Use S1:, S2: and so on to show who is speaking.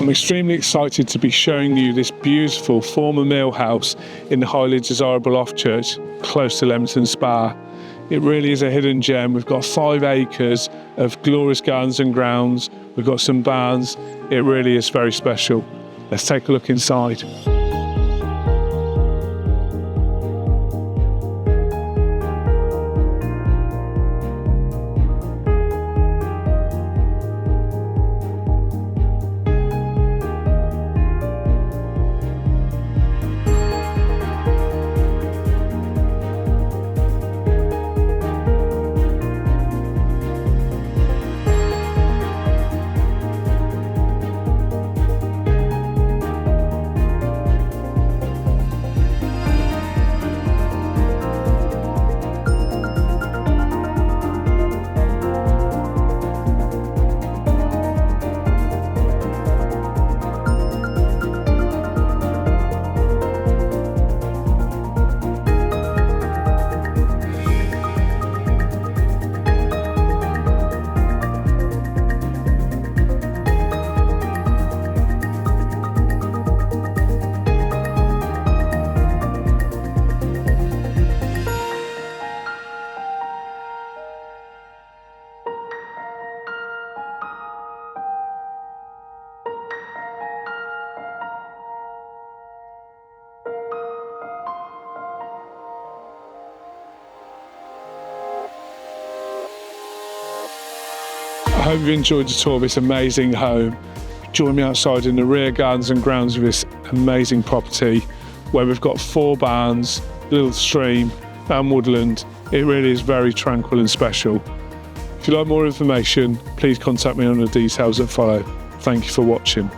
S1: I'm extremely excited to be showing you this beautiful former mill house in the highly desirable Offchurch, close to Leamington Spa. It really is a hidden gem. We've got 5 acres of glorious gardens and grounds. We've got some barns. It really is very special. Let's take a look inside. I hope you enjoyed the tour of this amazing home. Join me outside in the rear gardens and grounds of this amazing property where we've got 4 barns, a little stream and woodland. It really is very tranquil and special. If you'd like more information, please contact me on the details that follow. Thank you for watching.